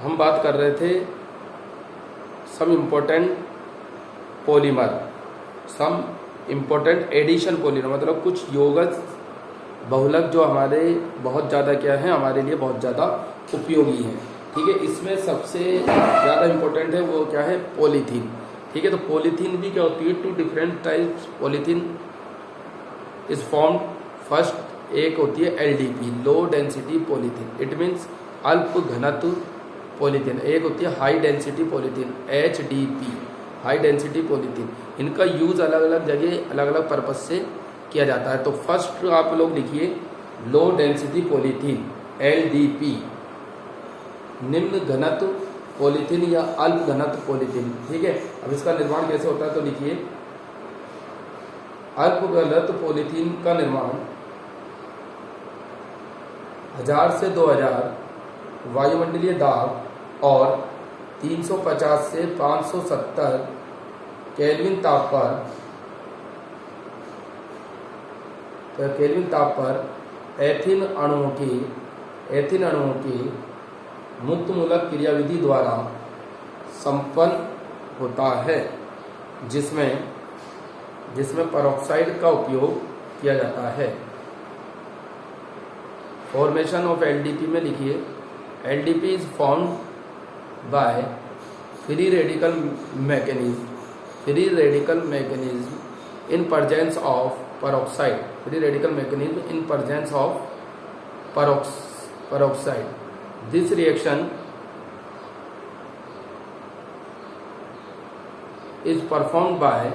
हम बात कर रहे थे some important polymer, some important addition polymer, मतलब कुछ यौगिक बहुलक जो हमारे बहुत ज़्यादा क्या है, हमारे लिए बहुत ज़्यादा उपयोगी हैं। ठीक है, इसमें सबसे ज़्यादा इम्पोर्टेंट है वो क्या है, पॉलीथीन। ठीक है, तो पॉलीथीन भी क्या होती है, two different types polythene is form. First एक होती है LDP, low density polythene, it means अल्प घनत्व पॉलीथीन। एक होती है high density polythene, HDP, high density polythene. इनका यूज़ अलग अलग जगह अलग अलग पर्पज से किया जाता है। तो फर्स्ट आप लोग लिखिए लो डेंसिटी पॉलीथीन, एलडीपी, निम्न घनत्व पॉलीथीन या अल्प घनत्व पॉलीथीन। ठीक है, अब इसका निर्माण कैसे होता है तो लिखिए अल्प घनत्व पॉलीथीन का निर्माण 1000 से 2000 वायुमंडलीय दाब और 350 से 570 केल्विन ताप पर एथीन अणुओं की मुक्त मूलक क्रियाविधि द्वारा संपन्न होता है, जिसमें परऑक्साइड का उपयोग किया जाता है। फॉर्मेशन ऑफ एलडीपी में लिखिए LDP is formed by free radical mechanism in presence of peroxide, free radical mechanism in presence of peroxide. This reaction is performed by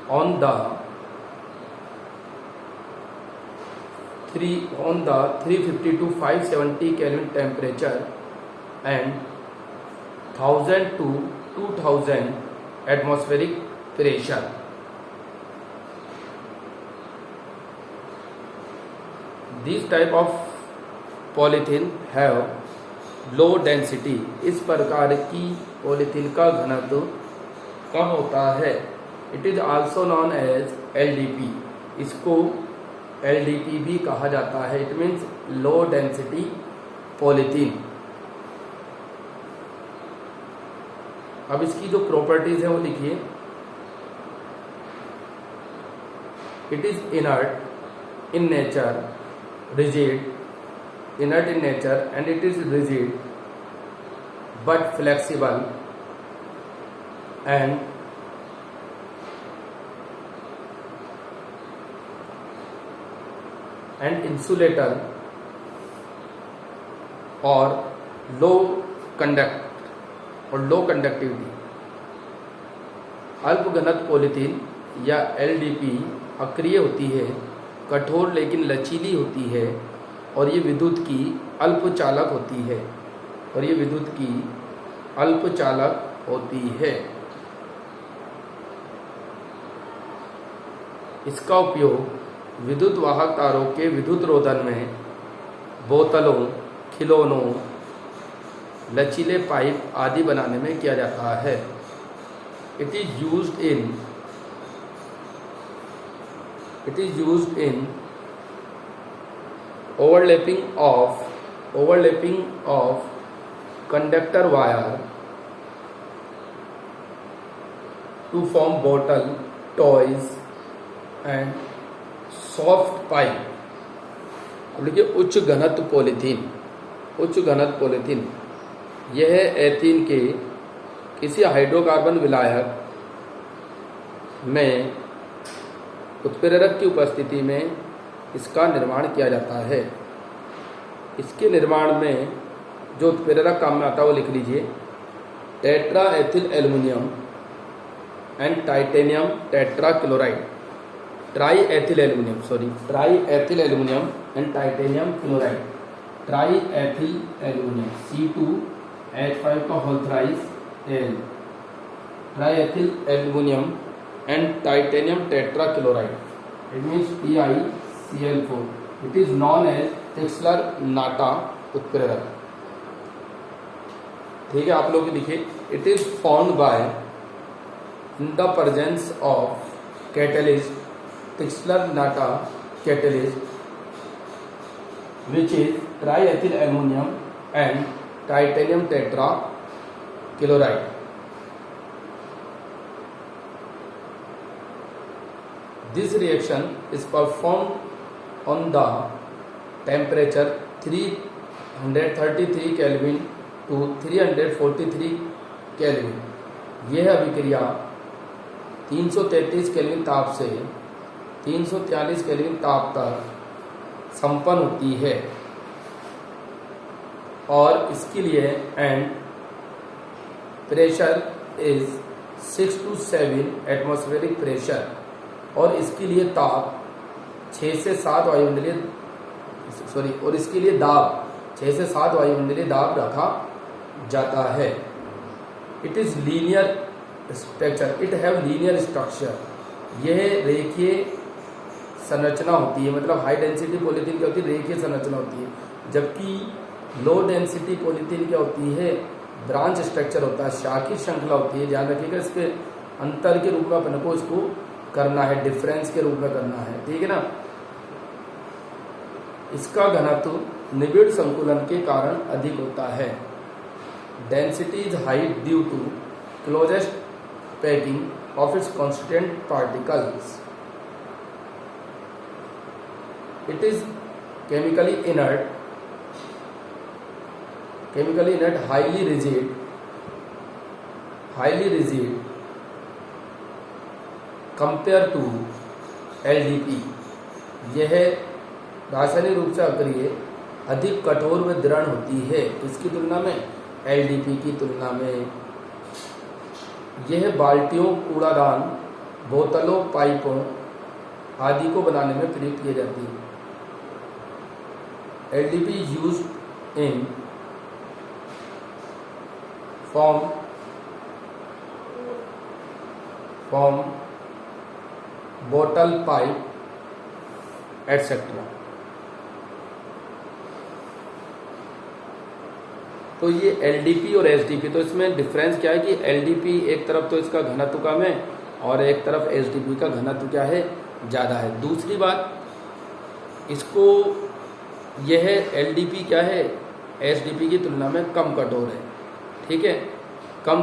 on the 350 to 570 Kelvin temperature and 1000 to 2000 atmospheric pressure. These type of polythene have low density. इस प्रकार की polythene का घनत्व कम होता है। It is also known as LDP. इसको LDP भी कहा जाता है। It means low density polythene. अब इसकी जो प्रॉपर्टीज है वो लिखिए It is inert in nature, inert in nature, and it is rigid but flexible and insulator or low conductivity. अल्प घनत्व पॉलीथीन या एलडीपी अक्रिय होती है, कठोर लेकिन लचीली होती है, और ये विद्युत की अल्पचालक होती है। इसका उपयोग विद्युत वाहक तारों के विद्युत रोधन में, बोतलों, खिलौनों, लचीले पाइप आदि बनाने में किया जाता है। It is used in overlapping of conductor wire to form bottle, toys and soft pipe. अब देखिए उच्च घनत्व पॉलीथीन यह एथीन के किसी हाइड्रोकार्बन विलायक में उत्प्रेरक की उपस्थिति में इसका निर्माण किया जाता है। इसके निर्माण में जो उत्प्रेरक काम में आता है वो लिख लीजिए tetra ethyl aluminium and titanium tetrachloride, tri ethyl aluminium and titanium chloride, tri ethyl aluminium C2H5 का whole thrice L, tri ethyl aluminium and titanium tetrachloride, it means TiCl4. It is known as Texler-Natta उत्प्रेरक। ठीक है, आप लोग लिखिए it is formed by in the presence of catalyst, Texler-Natta catalyst, which is triethyl ammonium and titanium tetra chloride. This reaction is performed on the temperature 333 kelvin to 343 kelvin. यह अभिक्रिया 333 kelvin ताप से 343 केल्विन ताप तक संपन्न होती है और इसके लिए and pressure is 6 to 7 atmospheric pressure, और इसके लिए ताप 6 से 7 वायुमंडलीय और इसके लिए दाब 6 से 7 वायुमंडलीय दाब रखा जाता है। It is linear structure, it have linear structure. यह रेखीय संरचना होती है, मतलब हाई डेंसिटी पॉलीथीन क्या होती है, रेखीय संरचना होती है, जबकि लो डेंसिटी पॉलीथीन क्या होती है, ब्रांच स्ट्रक्चर होता है, शाखी श्रृंखला होती है। ध्यान रखिएगा, इसके अंतर के रूप में अपने को इसको करना है, डिफरेंस के रूप में करना है, ठीक है ना। इसका घनत्व निबिड़ संकुलन के कारण अधिक होता है। Density is high due to closest packing of its constituent particles. It is chemically inert, highly rigid compare to LDP. यह रासायनिक रूप से अक्रिय अधिक कठोर व दृढ़ होती है, किसकी तुलना में, एलडीपी की तुलना में। यह बाल्टियों, कूड़ादान, बोतलों, पाइपों आदि को बनाने में प्रयुक्त की जाती है। एलडीपी यूज्ड इन फॉर्म बोतल, पाइप एटसेट्रा। तो ये एलडीपी और एसडीपी, तो इसमें डिफरेंस क्या है कि एलडीपी एक तरफ तो इसका घनत्व कम है और एक तरफ एसडीपी का घनत्व क्या है, ज़्यादा है। दूसरी बात, इसको यह एलडीपी क्या है, एसडीपी की तुलना में कम कठोर है, ठीक है, कम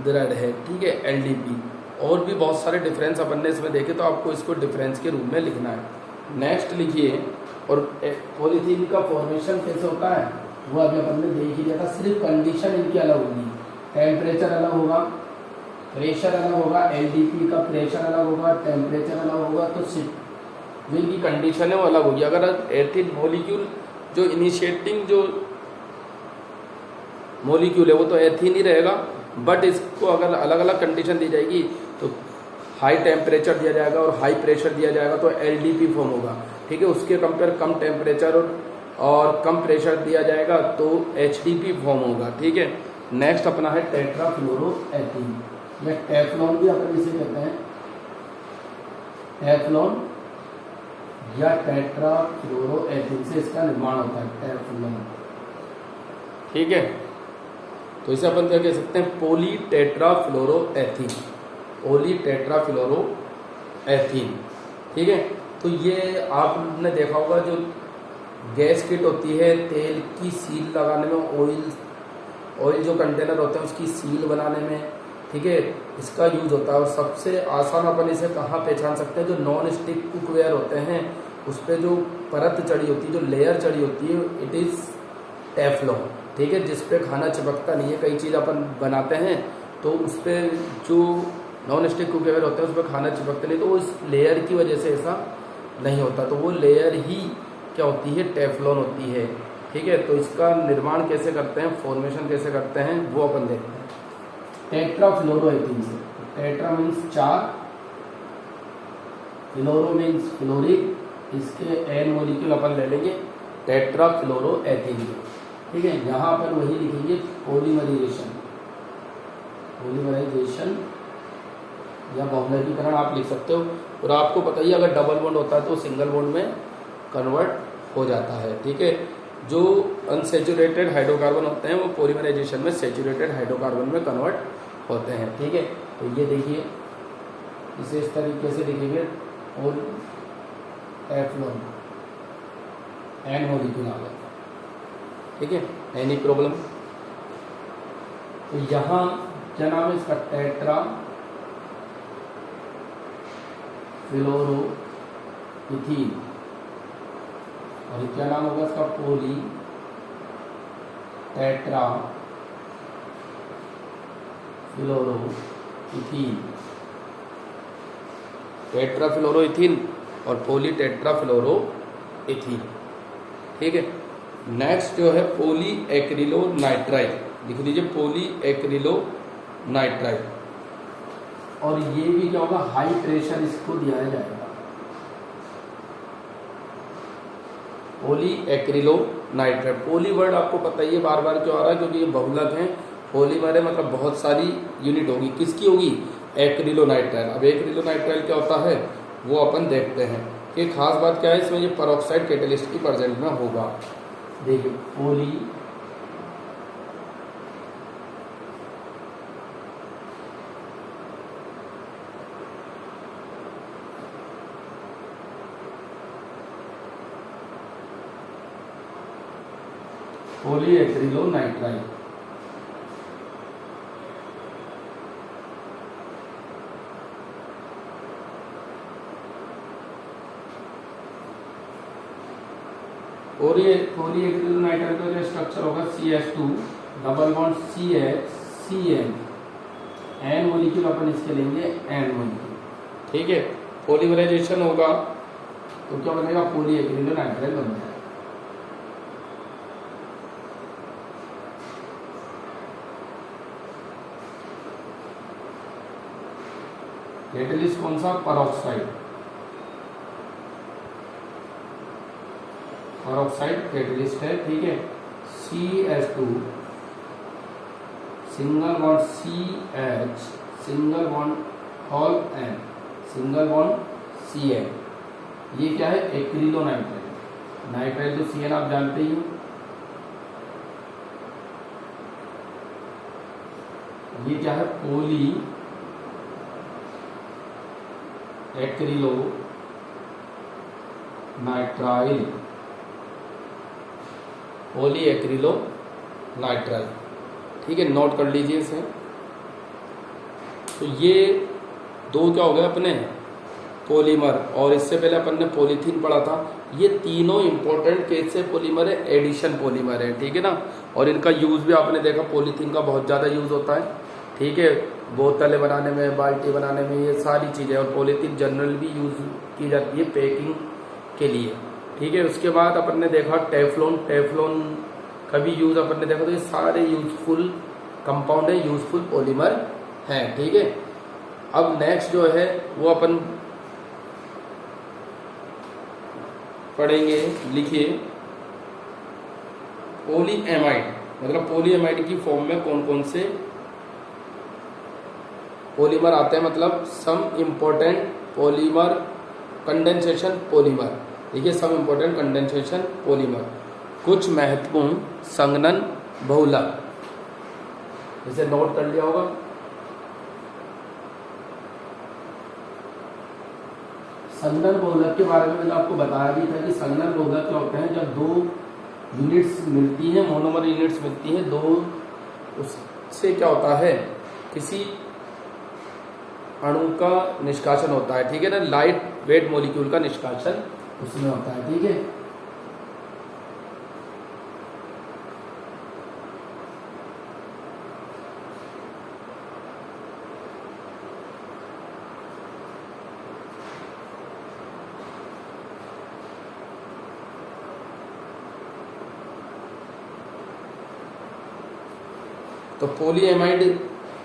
दृढ़ है, ठीक है एलडीपी। और भी बहुत सारे डिफरेंस अपन ने इसमें देखे, तो आपको इसको डिफरेंस के रूप में लिखना है। नेक्स्ट लिखिए, और पॉलीथीन का फॉर्मेशन कैसे होता है वो अभी अपन ने देख ही लिया था, सिर्फ कंडीशन इनकी अलग होगी, टेम्परेचर अलग होगा, प्रेशर अलग होगा, एलडीपी का प्रेशर अलग होगा, टेम्परेचर अलग होगा, तो सिर्फ जो इनकी कंडीशन है वो अलग होगी। अगर एथिन मॉलिक्यूल जो इनिशिएटिंग जो मॉलिक्यूल है वो तो एथिन ही रहेगा, बट इसको अगर अलग अलग कंडीशन दी जाएगी तो हाई टेम्परेचर दिया जाएगा और हाई प्रेशर दिया जाएगा तो एलडीपी फॉर्म होगा, ठीक है। उसके कंपेयर कम टेम्परेचर और कम प्रेशर दिया जाएगा तो एचडीपी फॉर्म होगा, ठीक है। नेक्स्ट अपना है टेट्राफ्लोरोएथीन, या टेफ्लॉन भी अपन इसे कहते हैं, टेफ्लॉन या टेट्राफ्लोरोएथीन से इसका निर्माण होता है, टेफ्लॉन, ठीक है। तो इसे अपन क्या कह सकते हैं, पॉलीटेट्राफ्लोरोएथीन, पॉलीटेट्राफ्लोरोएथीन, ठीक है। तो ये आपने देखा होगा जो गैस किट होती है, तेल की सील लगाने में, ऑयल जो कंटेनर होते हैं उसकी सील बनाने में, ठीक है, इसका यूज होता है। और सबसे आसान अपन इसे कहाँ पहचान सकते हैं, जो नॉन स्टिक कुकवेयर होते हैं उस पर जो परत चढ़ी होती है, जो लेयर चढ़ी होती है, इट इज़ टेफ्लॉन, ठीक है, जिस पे खाना चिपकता नहीं है। कई चीज़ अपन बनाते हैं तो उस पर जो नॉन स्टिक कुकवेयर होते हैं उस पर खाना चिपकता नहीं, तो वो इस लेयर की वजह से ऐसा नहीं होता, तो वो लेयर ही क्या होती है, टेफ्लॉन होती है, ठीक है। तो इसका निर्माण कैसे करते हैं, फॉर्मेशन कैसे करते हैं वो अपन देखते हैं। टेट्राफ्लोरोएथीन से, टेट्रा मीन्स 4, फ्लोरो मीन्स फ्लोरिक, इसके एन मॉलिक्यूल अपन ले लेंगे टेट्राफ्लोरोएथीन के, ठीक है। यहाँ पर वही लिखेंगे पॉलीमराइजेशन, या बहुलकीकरण आप लिख सकते हो। और आपको बताइए अगर डबल बॉन्ड होता है तो सिंगल बॉन्ड में कन्वर्ट हो जाता है, ठीक है। जो अनसेचुरेटेड हाइड्रोकार्बन होते हैं वो पॉलीमराइजेशन में सेचुरेटेड हाइड्रोकार्बन में कन्वर्ट होते हैं, ठीक है। तो ये देखिए, इसे इस तरीके से लिखेंगे, और टेफ्लॉन एन मॉलिक्यूल आ गया, ठीक है। Any problem? तो यहाँ क्या नाम है इसका, टेट्रा फ्लोरो इथीन, और क्या नाम होगा इसका, पोली टेट्रा फ्लोरो इथीन, टेट्रा फ्लोरो इथीन और पोली टेट्रा फ्लोरो इथीन। ठीक है। नेक्स्ट जो है पोली एक्रिलो नाइट्राइल, लिख लीजिए पोली एक्रिलो नाइट्राइल, और ये भी क्या होगा, हाई प्रेशर इसको दिया जाएगा, पोली एक्रिलो नाइट्राइल। पोली वर्ड आपको पता ही है, बार बार क्यों आ रहा है, क्योंकि ये बहुलक है, पॉलीमर है, मतलब बहुत सारी यूनिट होगी, किसकी होगी, एक्रिलो नाइट्राइल। अब एक्रिलो नाइट्राइल क्या होता है वो अपन देखते हैं कि खास बात क्या है इसमें, ये पेरोक्साइड कैटेलिस्ट की प्रेजेंट में होगा। देखिए पोली पोली एक्रिलो नाइट्राइल, और ये पोली एक्रिलो नाइट्राइल का जो स्ट्रक्चर होगा CH2 double bond CH CN, N molecule अपन इसके लेंगे N मॉलिक्यूल। ठीक है। पॉलीमराइजेशन होगा तो क्या बनेगा, पोली एक्रिलो नाइट्राइल बन जाएगा। कैटेलिस्ट कौन सा, पेरोक्साइड, पेरोक्साइड कैटेलिस्ट है। ठीक है। CH2 single bond CH single bond all N single bond Cn, ये क्या है, एक्रिलो नाइट्राइल। नाइट्राइल तो Cn आप जानते ही हो। ये क्या है, पोली एक्रिलो नाइट्राइल, पोली एक्रिलो नाइट्राइल। ठीक है, नोट कर लीजिए इसे। तो ये दो क्या हो गए अपने, पॉलीमर, और इससे पहले अपन ने पॉलीथीन पढ़ा था। ये तीनों इंपॉर्टेंट केस से पॉलीमर है, एडिशन पॉलीमर है। ठीक है ना। और इनका यूज़ भी आपने देखा, पॉलीथीन का बहुत ज़्यादा यूज़ होता है। ठीक है, बोतलें बनाने में, बाल्टी बनाने में, ये सारी चीज़ें। और पॉलीथीन जनरल भी यूज़ की जाती है पैकिंग के लिए। ठीक है। उसके बाद अपन ने देखा टेफ्लॉन, टेफ्लॉन का भी यूज़ अपन ने देखा। तो ये सारे यूजफुल कंपाउंड है, यूजफुल पॉलीमर हैं। ठीक है। अब नेक्स्ट जो है वो अपन पढ़ेंगे, लिखिए पॉलीएमाइड, मतलब पॉलीएमाइड की फॉर्म में कौन कौन से पॉलीमर आते हैं, मतलब some important polymer condensation polymer. देखिए सम इम्पोर्टेंट कंडेंसेशन पॉलीमर, कुछ महत्वपूर्ण संघनन बहुलक, इसे नोट कर लिया होगा। संघनन बहुलक के बारे में मैंने आपको बताया भी था कि संघनन बहुलक क्या होते हैं, जब दो यूनिट्स मिलती हैं, मोनोमर यूनिट्स मिलती हैं दो, उससे क्या होता है, किसी अणु का निष्कासन होता है। ठीक है ना, लाइट वेट मॉलिक्यूल का निष्कासन उसमें होता है। ठीक है। तो पॉलीएमाइड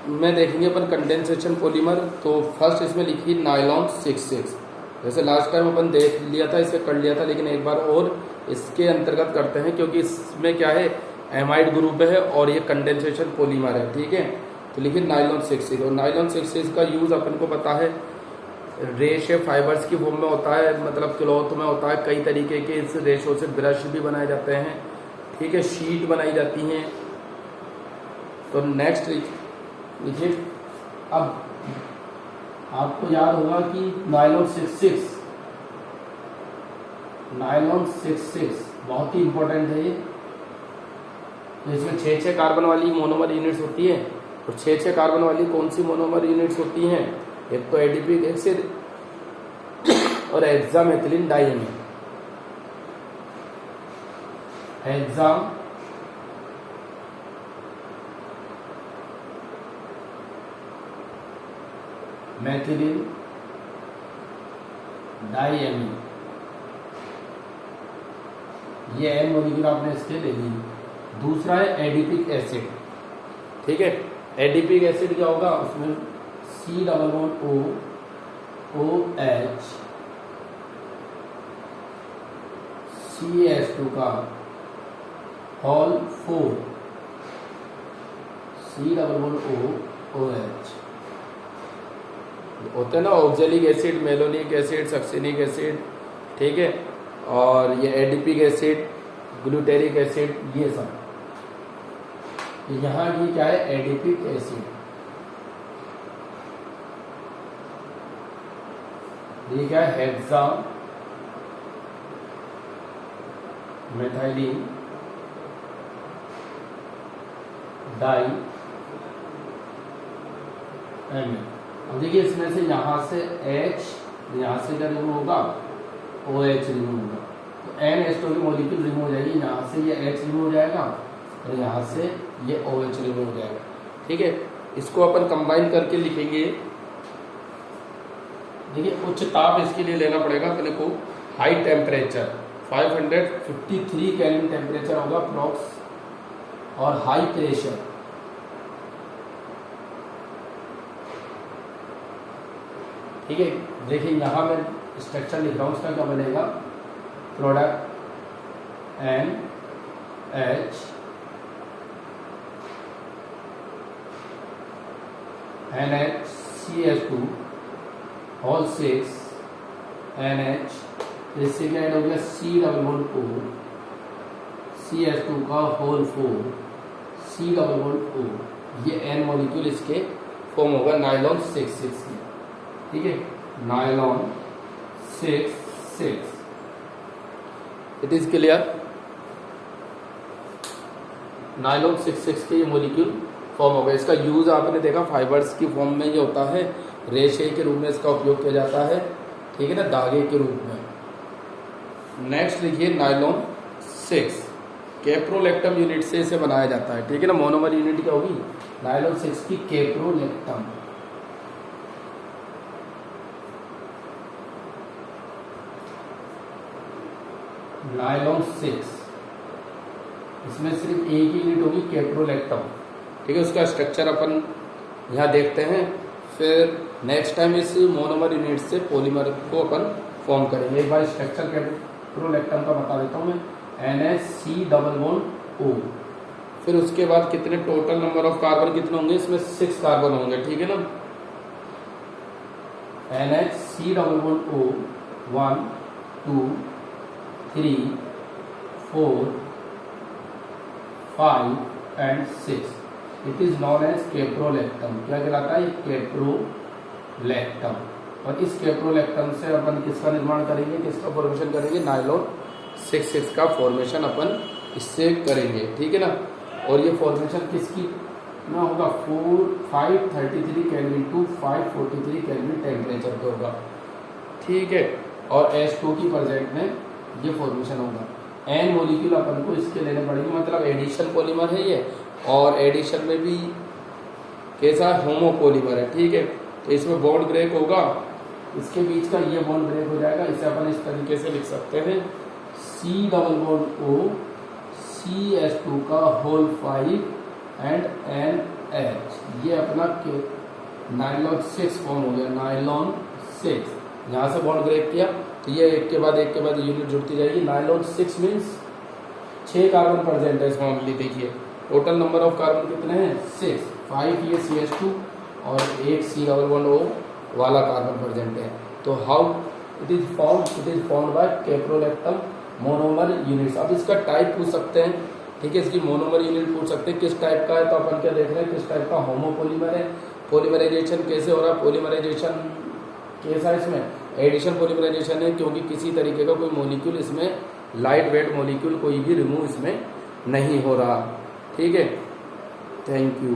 में देखेंगे अपन कंडेंसेशन पॉलीमर। तो फर्स्ट इसमें लिखी नायलॉन 66, जैसे लास्ट टाइम अपन देख लिया था, इसे कर लिया था, लेकिन एक बार और इसके अंतर्गत करते हैं, क्योंकि इसमें क्या है, एमाइड ग्रुप है और ये कंडेंसेशन पॉलीमर है। ठीक है। तो लिखिए नायलॉन 66, और नायलॉन 66 का यूज़ अपन को पता है, रेशे फाइबर्स की फॉर्म में होता है, मतलब क्लॉथ में होता है। कई तरीके के इस रेशों से ब्रश भी बनाए जाते हैं। ठीक है, शीट बनाई जाती हैं। तो नेक्स्ट लिखिए, अब आपको याद होगा कि नायलॉन 66 बहुत ही इंपॉर्टेंट है ये। तो इसमें 6 कार्बन वाली मोनोमर यूनिट्स होती है। और 6 कार्बन वाली कौन सी मोनोमर यूनिट्स होती हैं? एक तो एडिपिक एसिड और हेक्सामेथिलीन डाइमीन। हेक्सामेथिलीन डाइमीन, ये एन मॉलिक्यूल आपने इसके ले ली। दूसरा है एडिपिक एसिड, ठीक है। एडिपिक एसिड क्या होगा? उसमें COOH CH2 का होल 4 COOH होते हैं ना, oxalic acid, malonic acid, succinic acid, ठीक है। और ये एडिपिक एसिड, ग्लूटेरिक एसिड, ये सब। यहाँ ये क्या है? Adipic acid. ये क्या है? Hexamethylene diamine. अब देखिए इसमें से यहाँ से H, यहाँ से क्या रिमूव होगा? OH रिमूव होगा। तो N-H2 की मॉलिक्यूल रिमूव हो जाएगी, यहाँ से ये H रिमूव हो जाएगा और यहाँ से ये OH रिमूव हो जाएगा, ठीक है। इसको अपन कंबाइन करके लिखेंगे। देखिए उच्च ताप इसके लिए लेना पड़ेगा अपने को, हाई टेम्परेचर 553 केल्विन टेम्परेचर होगा अप्रॉक्स, और हाई प्रेशर ठीक है। देखिए यहाँ मैं स्ट्रक्चर लिख रहा हूँ, उसका क्या बनेगा? Product NH NHCH2 whole 6 NH, इससे क्या ऐड हो गया? C++O CH2 का होल 4 C++O, ये N मॉलिक्यूल इसके फॉर्म होगा नाइलॉन 6,6 की, ठीक है। Nylon 6,6, it is clear. Nylon 6,6 के ये मॉलिक्यूल फॉर्म होगा। इसका यूज आपने देखा फाइबर्स की फॉर्म में ये होता है, रेशे के रूप में इसका उपयोग किया जाता है, ठीक है ना, धागे के रूप में। नेक्स्ट देखिए नाइलॉन 6 कैप्रोलेक्टम यूनिट से इसे बनाया जाता है, ठीक है ना। मोनोमर यूनिट क्या होगी? नाइलॉन 6 की कैप्रोलेक्टम। नाइलॉन 6 इसमें सिर्फ एक ही यूनिट होगी, कैप्रोलेक्टम, ठीक है। उसका स्ट्रक्चर अपन यहाँ देखते हैं, फिर नेक्स्ट टाइम इस मोनोमर यूनिट से पॉलीमर को अपन फॉर्म करेंगे। एक बार स्ट्रक्चर कैप्रोलेक्टम का बता देता हूँ मैं, NHC++O। फिर उसके बाद कितने टोटल नंबर ऑफ कार्बन कितने होंगे? इसमें 6 कार्बन होंगे, ठीक है ना। NHC++O 1 2 3 4 5 and 6, it is known as caprolactam. क्या कहलाता है? कैप्रोलेक्टम। और इस कैप्रोलेक्टम से अपन किसका निर्माण करेंगे, किसका फॉर्मेशन करेंगे? नाइलॉन 6,6 का फॉर्मेशन अपन इससे करेंगे, ठीक है ना। और ये फॉर्मेशन किसकी ना होगा? 533 केल्विन टू 543 केल्विन टेम्परेचर पे होगा, ठीक है। और H2 की प्रेजेंट में ये फॉर्मेशन होगा। N मॉलिक्यूल अपन को इसके लेने पड़ेंगे, मतलब एडिशन पॉलीमर है ये, और एडिशन में भी कैसा होमोपॉलीमर है, ठीक है। तो इसमें बॉन्ड ब्रेक होगा, इसके बीच का ये बॉन्ड ब्रेक हो जाएगा। इसे अपन इस तरीके से लिख सकते हैं, C++O CH2 का होल 5 एंड NH, ये अपना नाइलॉन 6 फॉर्म हो गया। नाइलॉन 6 यहाँ से बॉन्ड ब्रेक किया तो ये एक के बाद यूनिट जुड़ती जाएगी। नाइलॉन 6 मीन्स 6 कार्बन प्रेजेंट है इसमें ओनली। देखिए टोटल नंबर ऑफ कार्बन कितने हैं? 6, 5 ये CH2 और एक C++O वाला कार्बन प्रेजेंट है। तो how it is found by caprolactam monomer units. अब इसका टाइप पूछ सकते हैं, ठीक है, इसकी मोनोमर यूनिट पूछ सकते हैं किस टाइप का है। तो अपन क्या देख रहे हैं, किस टाइप का होमोपॉलीमर है। पॉलीमराइजेशन कैसे हो रहा है? पॉलीमराइजेशन कैसा है इसमें? एडिशन पॉलीमराइजेशन है, क्योंकि किसी तरीके का कोई मॉलिक्यूल इसमें लाइट वेट मॉलिक्यूल कोई भी रिमूव इसमें नहीं हो रहा, ठीक है, थैंक यू।